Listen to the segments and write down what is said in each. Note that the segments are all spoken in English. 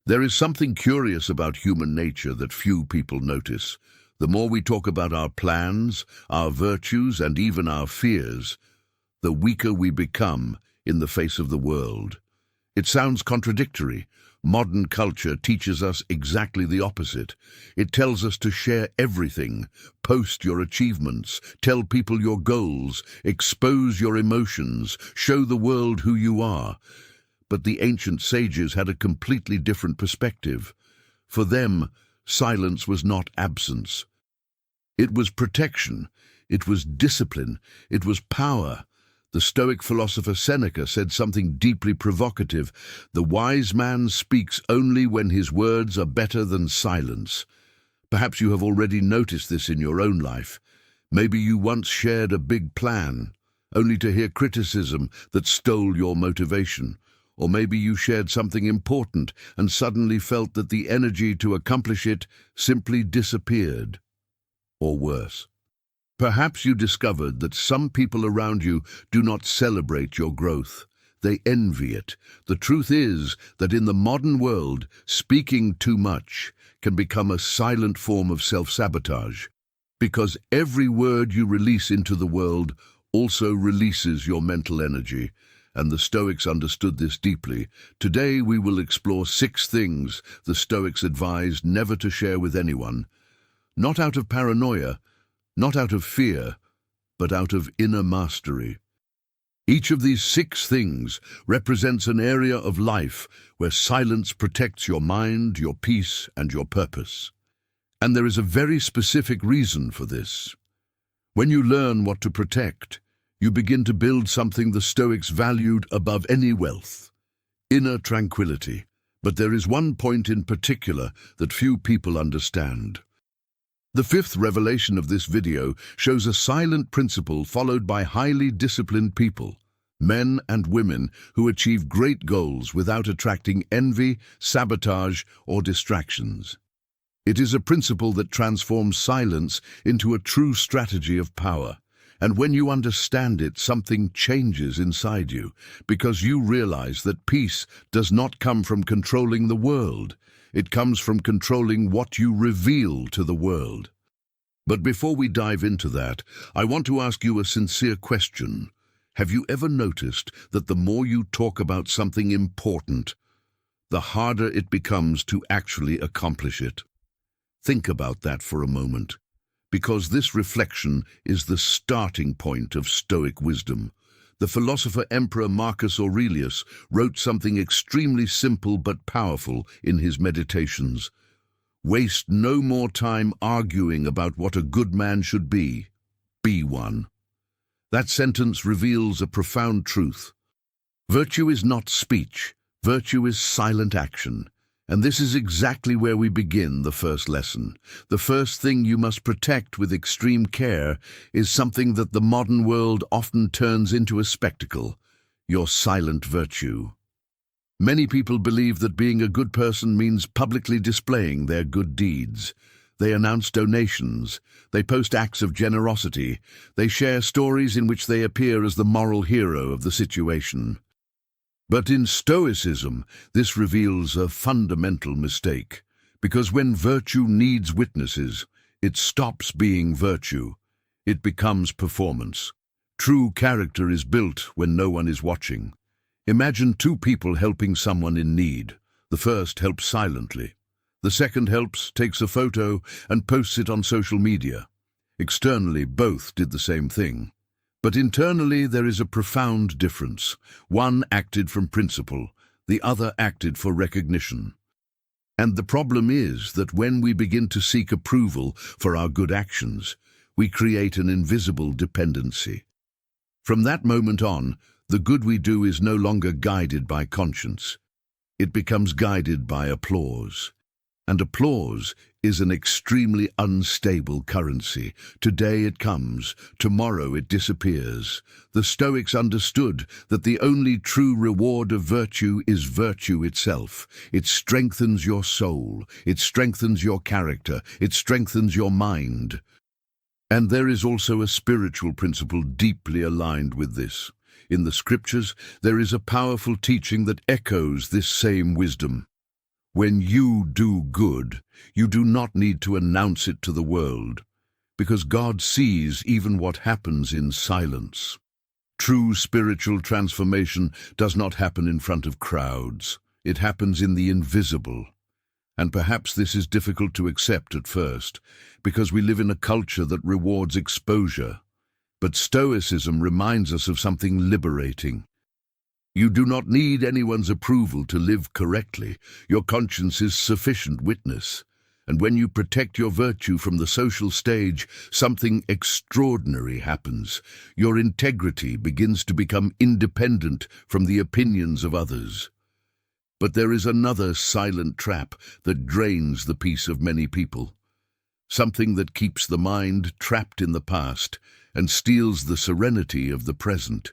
There is something curious about human nature that few people notice. The more we talk about our plans, our virtues, and even our fears, the weaker we become in the face of the world. It sounds contradictory. Modern culture teaches us exactly the opposite. It tells us to share everything, post your achievements, tell people your goals, expose your emotions, show the world who you are. But the ancient sages had a completely different perspective. For them, silence was not absence. It was protection, it was discipline, it was power. The Stoic philosopher Seneca said something deeply provocative. The wise man speaks only when his words are better than silence. Perhaps you have already noticed this in your own life. Maybe you once shared a big plan, only to hear criticism that stole your motivation. Or maybe you shared something important and suddenly felt that the energy to accomplish it simply disappeared. Or worse. Perhaps you discovered that some people around you do not celebrate your growth. They envy it. The truth is that in the modern world, speaking too much can become a silent form of self-sabotage, because every word you release into the world also releases your mental energy. And the Stoics understood this deeply. Today we will explore 6 things the Stoics advised never to share with anyone. Not out of paranoia, not out of fear, but out of inner mastery. Each of these 6 things represents an area of life where silence protects your mind, your peace, and your purpose. And there is a very specific reason for this. When you learn what to protect, you begin to build something the Stoics valued above any wealth: inner tranquility. But there is one point in particular that few people understand. The 5th revelation of this video shows a silent principle followed by highly disciplined people, men and women who achieve great goals without attracting envy, sabotage, or distractions. It is a principle that transforms silence into a true strategy of power. And when you understand it, something changes inside you, because you realize that peace does not come from controlling the world. It comes from controlling what you reveal to the world. But before we dive into that, I want to ask you a sincere question. Have you ever noticed that the more you talk about something important, the harder it becomes to actually accomplish it? Think about that for a moment, because this reflection is the starting point of Stoic wisdom. The philosopher Emperor Marcus Aurelius wrote something extremely simple but powerful in his Meditations. Waste no more time arguing about what a good man should be. Be one. That sentence reveals a profound truth. Virtue is not speech. Virtue is silent action. And this is exactly where we begin the first lesson. The first thing you must protect with extreme care is something that the modern world often turns into a spectacle: your silent virtue. Many people believe that being a good person means publicly displaying their good deeds. They announce donations, they post acts of generosity, they share stories in which they appear as the moral hero of the situation. But in Stoicism, this reveals a fundamental mistake, because when virtue needs witnesses, it stops being virtue. It becomes performance. True character is built when no one is watching. Imagine 2 people helping someone in need. The first helps silently. The second helps, takes a photo, and posts it on social media. Externally, both did the same thing. But internally there is a profound difference. One acted from principle, the other acted for recognition. And the problem is that when we begin to seek approval for our good actions, we create an invisible dependency. From that moment on, the good we do is no longer guided by conscience. It becomes guided by applause. And applause is an extremely unstable currency. Today it comes, tomorrow it disappears. The Stoics understood that the only true reward of virtue is virtue itself. It strengthens your soul, it strengthens your character, it strengthens your mind. And there is also a spiritual principle deeply aligned with this. In the scriptures, there is a powerful teaching that echoes this same wisdom. When you do good, you do not need to announce it to the world, because God sees even what happens in silence. True spiritual transformation does not happen in front of crowds. It happens in the invisible. And perhaps this is difficult to accept at first, because we live in a culture that rewards exposure. But Stoicism reminds us of something liberating. You do not need anyone's approval to live correctly. Your conscience is sufficient witness. And when you protect your virtue from the social stage, something extraordinary happens. Your integrity begins to become independent from the opinions of others. But there is another silent trap that drains the peace of many people. Something that keeps the mind trapped in the past and steals the serenity of the present.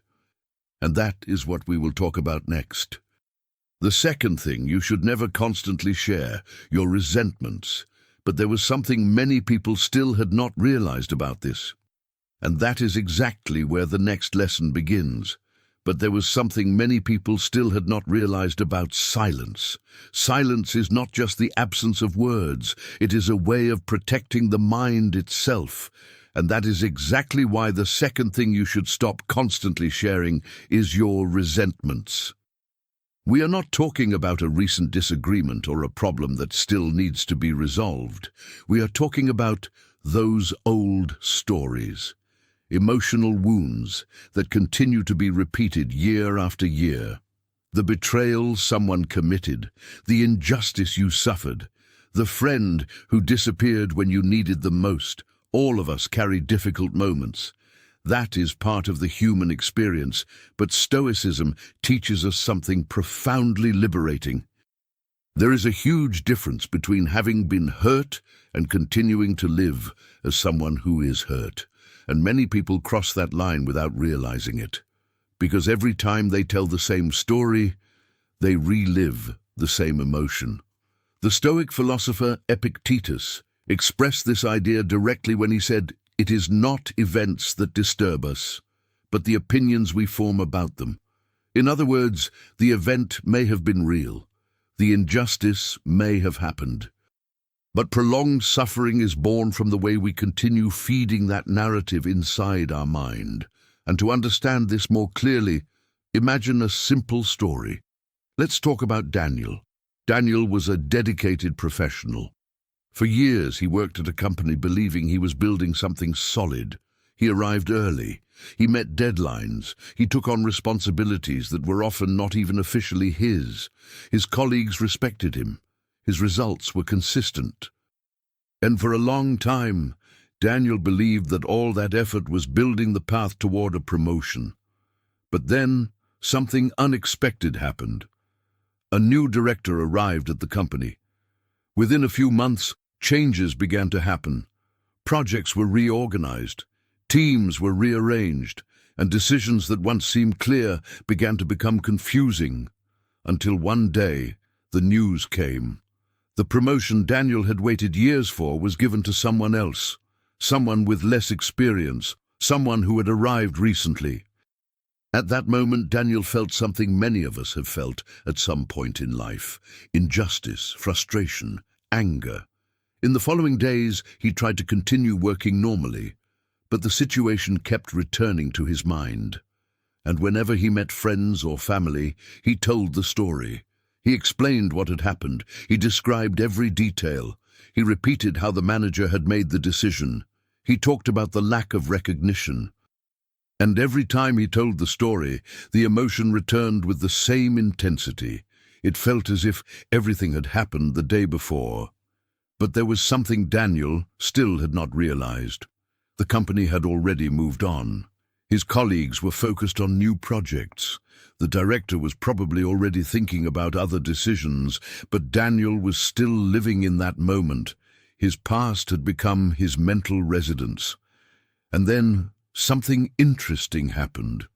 And that is what we will talk about next. The second thing you should never constantly share, your resentments. But there was something many people still had not realized about this. And that is exactly where the next lesson begins. But there was something many people still had not realized about silence. Silence is not just the absence of words. It is a way of protecting the mind itself. And that is exactly why the second thing you should stop constantly sharing is your resentments. We are not talking about a recent disagreement or a problem that still needs to be resolved. We are talking about those old stories, emotional wounds that continue to be repeated year after year. The betrayal someone committed, the injustice you suffered, the friend who disappeared when you needed them most. All of us carry difficult moments. That is part of the human experience, but Stoicism teaches us something profoundly liberating. There is a huge difference between having been hurt and continuing to live as someone who is hurt, and many people cross that line without realizing it, because every time they tell the same story, they relive the same emotion. The Stoic philosopher Epictetus expressed this idea directly when he said, "It is not events that disturb us, but the opinions we form about them." In other words, the event may have been real, the injustice may have happened, but prolonged suffering is born from the way we continue feeding that narrative inside our mind. And to understand this more clearly, imagine a simple story. Let's talk about Daniel. Daniel was a dedicated professional. For years, he worked at a company believing he was building something solid. He arrived early. He met deadlines. He took on responsibilities that were often not even officially his. His colleagues respected him. His results were consistent. And for a long time, Daniel believed that all that effort was building the path toward a promotion. But then, something unexpected happened. A new director arrived at the company. Within a few months, changes began to happen. Projects were reorganized, teams were rearranged, and decisions that once seemed clear began to become confusing. Until one day, the news came. The promotion Daniel had waited years for was given to someone else, someone with less experience, someone who had arrived recently. At that moment, Daniel felt something many of us have felt at some point in life: injustice, frustration, anger. In the following days, he tried to continue working normally, but the situation kept returning to his mind. And whenever he met friends or family, he told the story. He explained what had happened. He described every detail. He repeated how the manager had made the decision. He talked about the lack of recognition. And every time he told the story, the emotion returned with the same intensity. It felt as if everything had happened the day before. But there was something Daniel still had not realized. The company had already moved on. His colleagues were focused on new projects. The director was probably already thinking about other decisions, but Daniel was still living in that moment. His past had become his mental residence. And then something interesting happened.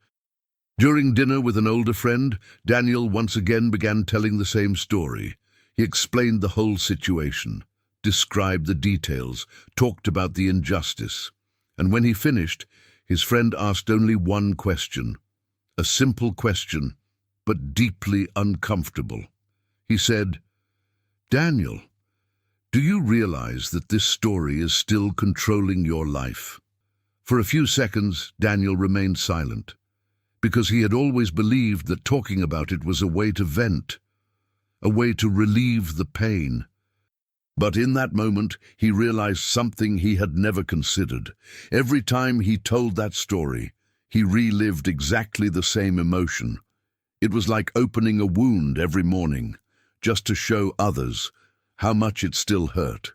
During dinner with an older friend, Daniel once again began telling the same story. He explained the whole situation, described the details, talked about the injustice. And when he finished, his friend asked only one question, a simple question, but deeply uncomfortable. He said, Daniel, do you realize that this story is still controlling your life? For a few seconds, Daniel remained silent, because he had always believed that talking about it was a way to vent, a way to relieve the pain. But in that moment, he realized something he had never considered. Every time he told that story, he relived exactly the same emotion. It was like opening a wound every morning, just to show others how much it still hurt.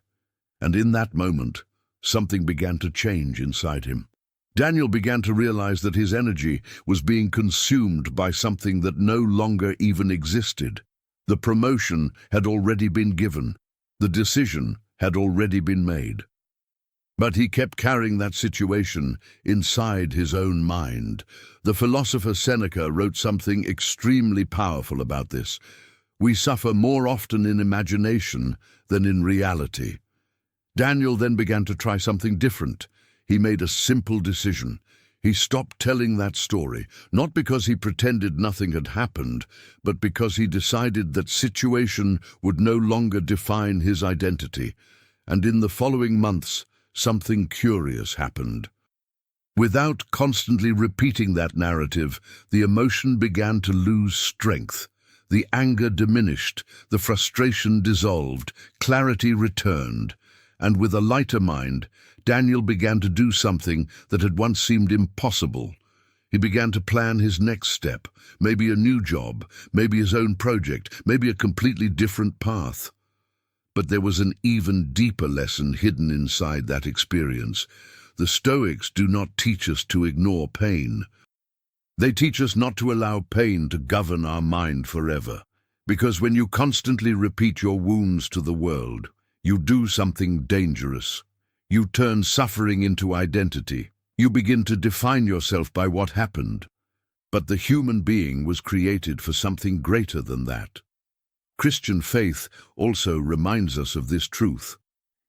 And in that moment, something began to change inside him. Daniel began to realize that his energy was being consumed by something that no longer even existed. The promotion had already been given. The decision had already been made. But he kept carrying that situation inside his own mind. The philosopher Seneca wrote something extremely powerful about this. We suffer more often in imagination than in reality. Daniel then began to try something different. He made a simple decision. He stopped telling that story, not because he pretended nothing had happened, but because he decided that situation would no longer define his identity. And in the following months, something curious happened. Without constantly repeating that narrative, the emotion began to lose strength. The anger diminished, the frustration dissolved, clarity returned, and with a lighter mind, Daniel began to do something that had once seemed impossible. He began to plan his next step, maybe a new job, maybe his own project, maybe a completely different path. But there was an even deeper lesson hidden inside that experience. The Stoics do not teach us to ignore pain. They teach us not to allow pain to govern our mind forever. Because when you constantly repeat your wounds to the world, you do something dangerous. You turn suffering into identity. You begin to define yourself by what happened. But the human being was created for something greater than that. Christian faith also reminds us of this truth.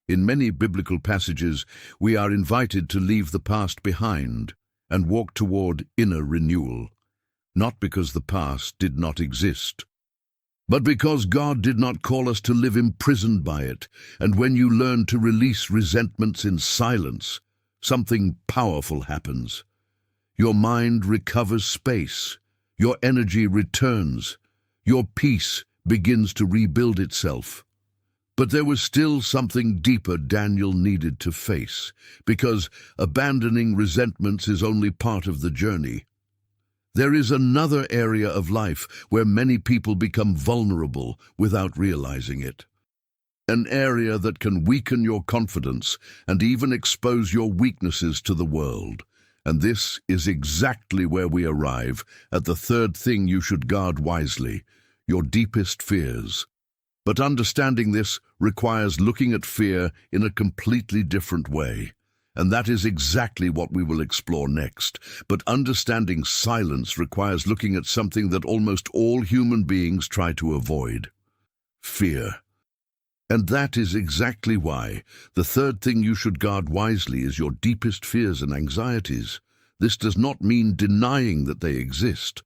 In many biblical passages, we are invited to leave the past behind and walk toward inner renewal, not because the past did not exist, but because God did not call us to live imprisoned by it. And when you learn to release resentments in silence, something powerful happens. Your mind recovers space, your energy returns, your peace begins to rebuild itself. But there was still something deeper Daniel needed to face, because abandoning resentments is only part of the journey. There is another area of life where many people become vulnerable without realizing it. An area that can weaken your confidence and even expose your weaknesses to the world. And this is exactly where we arrive at the third thing you should guard wisely, your deepest fears. But understanding this requires looking at fear in a completely different way. And that is exactly what we will explore next. But understanding silence requires looking at something that almost all human beings try to avoid: fear. And that is exactly why the third thing you should guard wisely is your deepest fears and anxieties. This does not mean denying that they exist.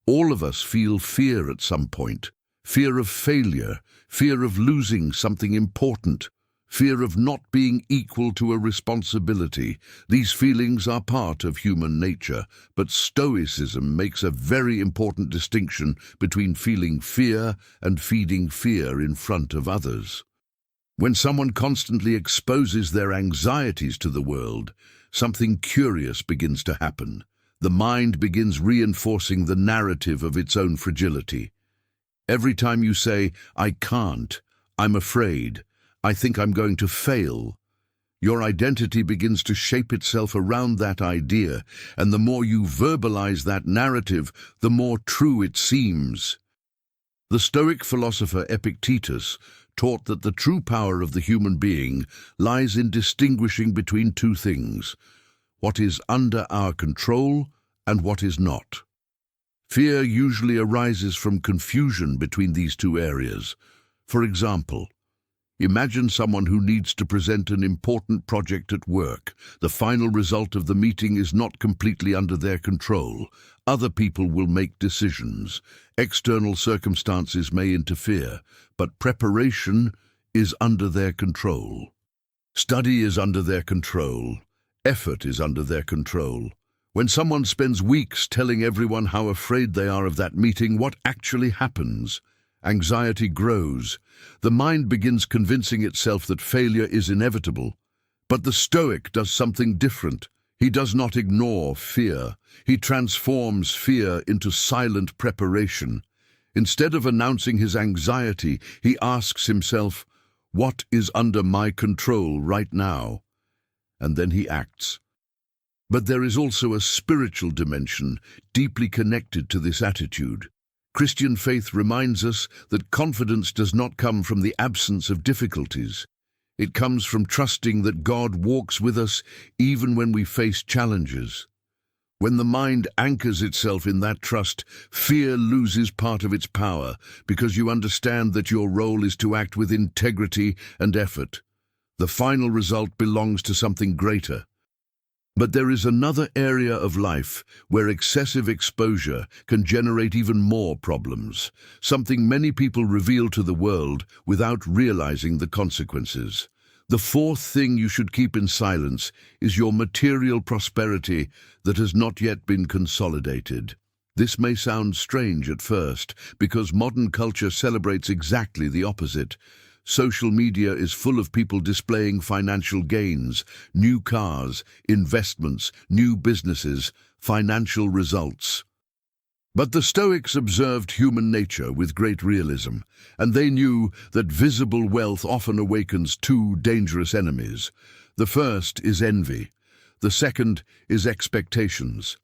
All of us feel fear at some point. Fear of failure, fear of losing something important, fear of not being equal to a responsibility. These feelings are part of human nature, but Stoicism makes a very important distinction between feeling fear and feeding fear in front of others. When someone constantly exposes their anxieties to the world, something curious begins to happen. The mind begins reinforcing the narrative of its own fragility. Every time you say, "I can't," "I'm afraid," "I think I'm going to fail," your identity begins to shape itself around that idea, and the more you verbalize that narrative, the more true it seems. The Stoic philosopher Epictetus taught that the true power of the human being lies in distinguishing between two things: what is under our control and what is not. Fear usually arises from confusion between these two areas. For example, Imagine someone who needs to present an important project at work. The final result of the meeting is not completely under their control. Other people will make decisions. External circumstances may interfere, but preparation is under their control. Study is under their control. Effort is under their control. When someone spends weeks telling everyone how afraid they are of that meeting, what actually happens? Anxiety grows. The mind begins convincing itself that failure is inevitable. But the Stoic does something different. He does not ignore fear. He transforms fear into silent preparation. Instead of announcing his anxiety, he asks himself, "What is under my control right now?" And then he acts. But there is also a spiritual dimension deeply connected to this attitude. Christian faith reminds us that confidence does not come from the absence of difficulties. It comes from trusting that God walks with us even when we face challenges. When the mind anchors itself in that trust, fear loses part of its power because you understand that your role is to act with integrity and effort. The final result belongs to something greater. But there is another area of life where excessive exposure can generate even more problems, something many people reveal to the world without realizing the consequences. The fourth thing you should keep in silence is your material prosperity that has not yet been consolidated. This may sound strange at first, because modern culture celebrates exactly the opposite. Social media is full of people displaying financial gains, new cars, investments, new businesses, financial results. But the Stoics observed human nature with great realism, and they knew that visible wealth often awakens two dangerous enemies. The first is envy. The second is expectations.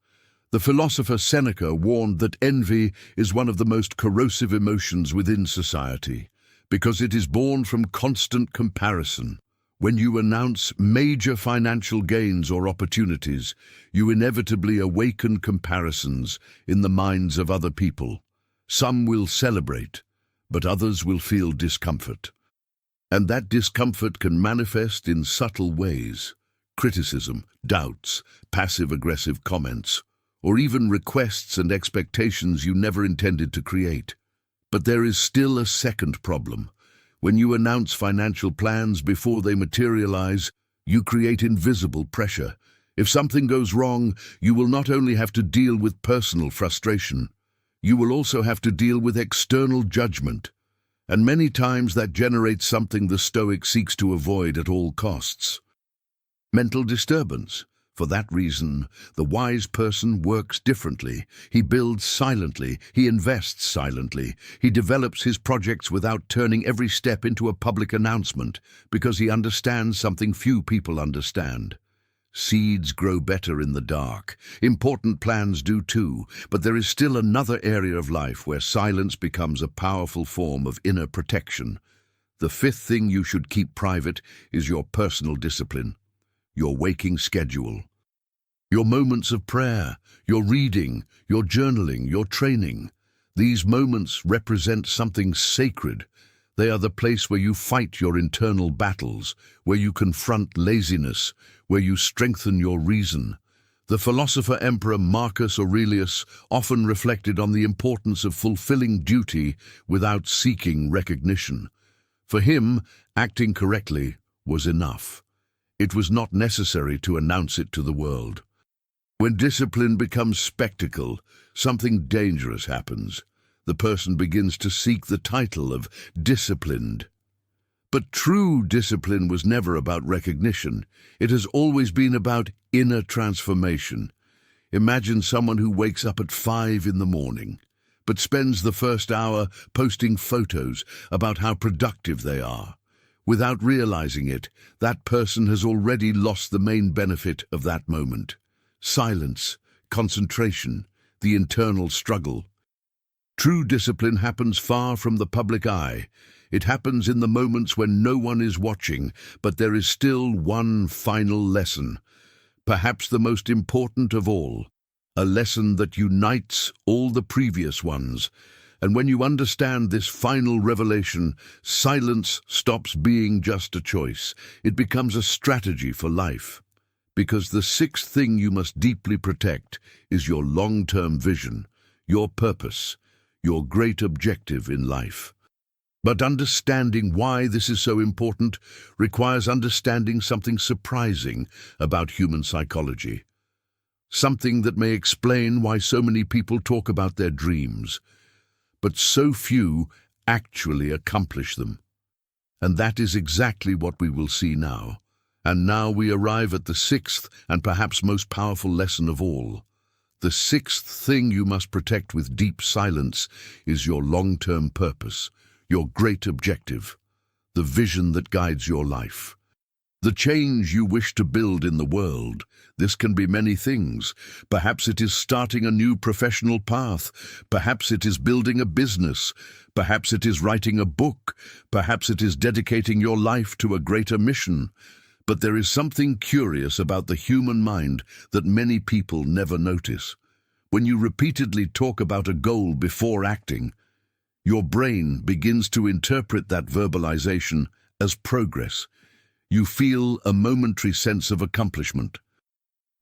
The philosopher Seneca warned that envy is one of the most corrosive emotions within society, because it is born from constant comparison. When you announce major financial gains or opportunities, you inevitably awaken comparisons in the minds of other people. Some will celebrate, but others will feel discomfort. And that discomfort can manifest in subtle ways: criticism, doubts, passive-aggressive comments, or even requests and expectations you never intended to create. But there is still a second problem. When you announce financial plans before they materialize, you create invisible pressure. If something goes wrong, you will not only have to deal with personal frustration, you will also have to deal with external judgment. And many times that generates something the Stoic seeks to avoid at all costs: mental disturbance. For that reason, the wise person works differently. He builds silently. He invests silently. He develops his projects without turning every step into a public announcement, because he understands something few people understand. Seeds grow better in the dark. Important plans do too, but there is still another area of life where silence becomes a powerful form of inner protection. The fifth thing you should keep private is your personal discipline, your waking schedule. Your moments of prayer, your reading, your journaling, your training. These moments represent something sacred. They are the place where you fight your internal battles, where you confront laziness, where you strengthen your reason. The philosopher Emperor Marcus Aurelius often reflected on the importance of fulfilling duty without seeking recognition. For him, acting correctly was enough. It was not necessary to announce it to the world. When discipline becomes spectacle, something dangerous happens. The person begins to seek the title of disciplined. But true discipline was never about recognition. It has always been about inner transformation. Imagine someone who wakes up at 5 in the morning, but spends the first hour posting photos about how productive they are. Without realizing it, that person has already lost the main benefit of that moment: silence, concentration, the internal struggle. True discipline happens far from the public eye. It happens in the moments when no one is watching, but there is still one final lesson, perhaps the most important of all, a lesson that unites all the previous ones, And when you understand this final revelation, silence stops being just a choice. It becomes a strategy for life. Because the sixth thing you must deeply protect is your long-term vision, your purpose, your great objective in life. But understanding why this is so important requires understanding something surprising about human psychology. Something that may explain why so many people talk about their dreams, but so few actually accomplish them. And that is exactly what we will see now. And now we arrive at the sixth and perhaps most powerful lesson of all. The sixth thing you must protect with deep silence is your long-term purpose, your great objective, the vision that guides your life. The change you wish to build in the world. This can be many things. Perhaps it is starting a new professional path. Perhaps it is building a business. Perhaps it is writing a book. Perhaps it is dedicating your life to a greater mission. But there is something curious about the human mind that many people never notice. When you repeatedly talk about a goal before acting, your brain begins to interpret that verbalization as progress. You feel a momentary sense of accomplishment.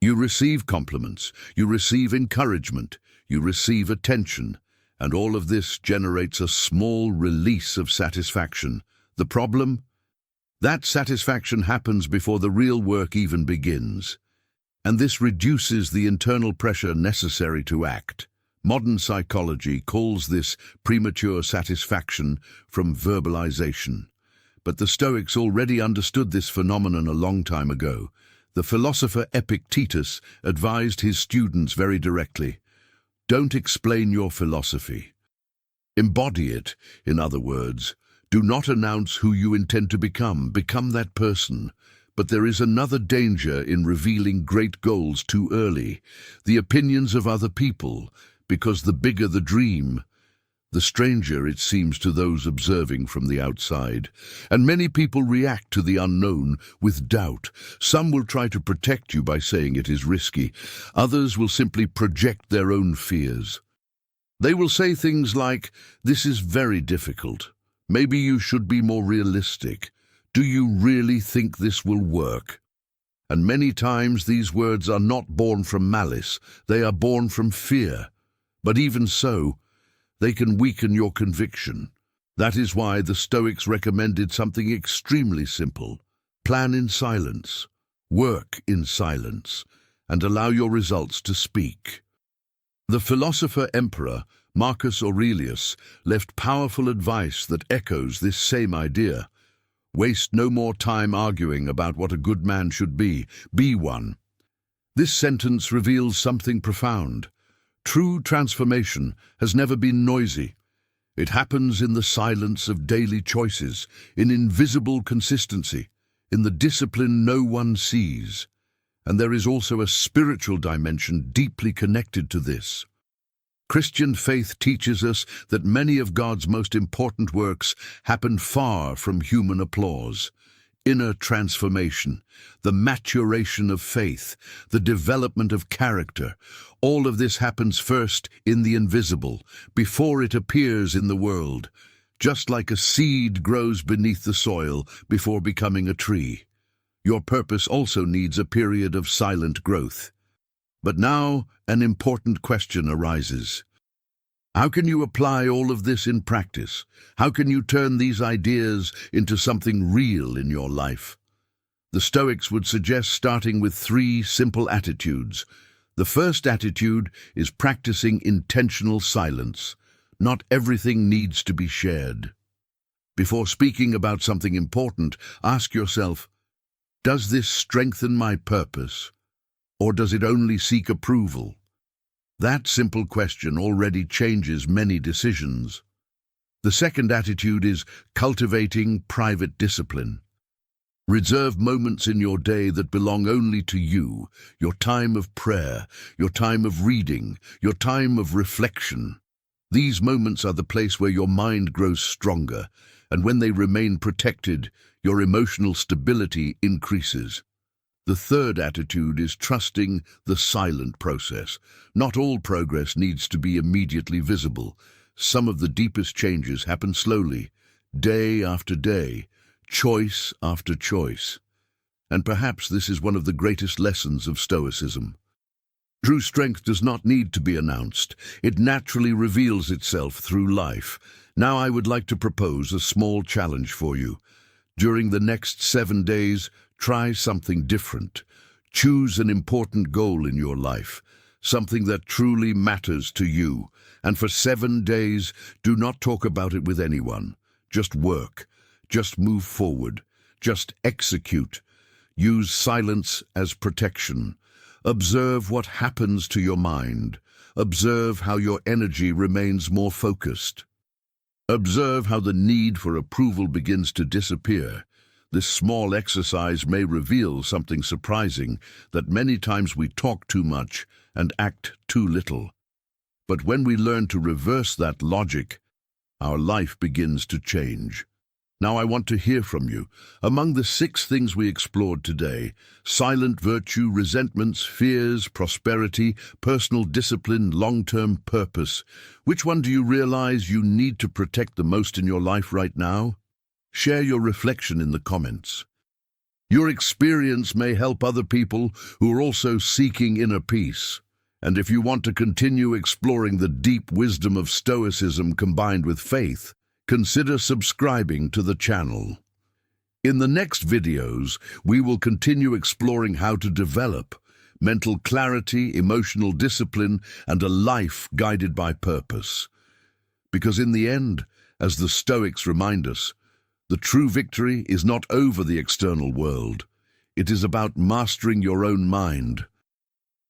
You receive compliments, you receive encouragement, you receive attention, and all of this generates a small release of satisfaction. The problem? That satisfaction happens before the real work even begins. And this reduces the internal pressure necessary to act. Modern psychology calls this premature satisfaction from verbalization. But the Stoics already understood this phenomenon a long time ago. The philosopher Epictetus advised his students very directly, don't explain your philosophy. Embody it, in other words. Do not announce who you intend to become. Become that person. But there is another danger in revealing great goals too early. The opinions of other people, because the bigger the dream, the stranger it seems to those observing from the outside. And many people react to the unknown with doubt. Some will try to protect you by saying it is risky. Others will simply project their own fears. They will say things like, "This is very difficult. Maybe you should be more realistic. Do you really think this will work?" And many times these words are not born from malice. They are born from fear. But even so, they can weaken your conviction. That is why the Stoics recommended something extremely simple. Plan in silence, work in silence, and allow your results to speak. The philosopher-emperor Marcus Aurelius left powerful advice that echoes this same idea. Waste no more time arguing about what a good man should be. Be one. This sentence reveals something profound. True transformation has never been noisy. It happens in the silence of daily choices, in invisible consistency, in the discipline no one sees. And there is also a spiritual dimension deeply connected to this. Christian faith teaches us that many of God's most important works happen far from human applause. Inner transformation, the maturation of faith, the development of character, all of this happens first in the invisible, before it appears in the world, just like a seed grows beneath the soil before becoming a tree. Your purpose also needs a period of silent growth. But now an important question arises. How can you apply all of this in practice? How can you turn these ideas into something real in your life? The Stoics would suggest starting with 3 simple attitudes. The first attitude is practicing intentional silence. Not everything needs to be shared. Before speaking about something important, ask yourself, does this strengthen my purpose, or does it only seek approval? That simple question already changes many decisions. The second attitude is cultivating private discipline. Reserve moments in your day that belong only to you, your time of prayer, your time of reading, your time of reflection. These moments are the place where your mind grows stronger, and when they remain protected, your emotional stability increases. The third attitude is trusting the silent process. Not all progress needs to be immediately visible. some of the deepest changes happen slowly, day after day, choice after choice. And perhaps this is one of the greatest lessons of Stoicism. True strength does not need to be announced. It naturally reveals itself through life. Now I would like to propose a small challenge for you. During the next 7 days, try something different. Choose an important goal in your life, something that truly matters to you. And for 7 days, do not talk about it with anyone. Just work. Just move forward. Just execute. Use silence as protection. Observe what happens to your mind. Observe how your energy remains more focused. Observe how the need for approval begins to disappear. This small exercise may reveal something surprising, that many times we talk too much and act too little. But when we learn to reverse that logic, our life begins to change. Now I want to hear from you. Among the 6 things we explored today, silent virtue, resentments, fears, prosperity, personal discipline, long-term purpose, which one do you realize you need to protect the most in your life right now? Share your reflection in the comments. Your experience may help other people who are also seeking inner peace. And if you want to continue exploring the deep wisdom of Stoicism combined with faith, consider subscribing to the channel. In the next videos, we will continue exploring how to develop mental clarity, emotional discipline, and a life guided by purpose. Because in the end, as the Stoics remind us, the true victory is not over the external world. It is about mastering your own mind.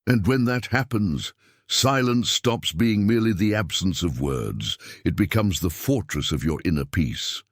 And when that happens, silence stops being merely the absence of words. It becomes the fortress of your inner peace.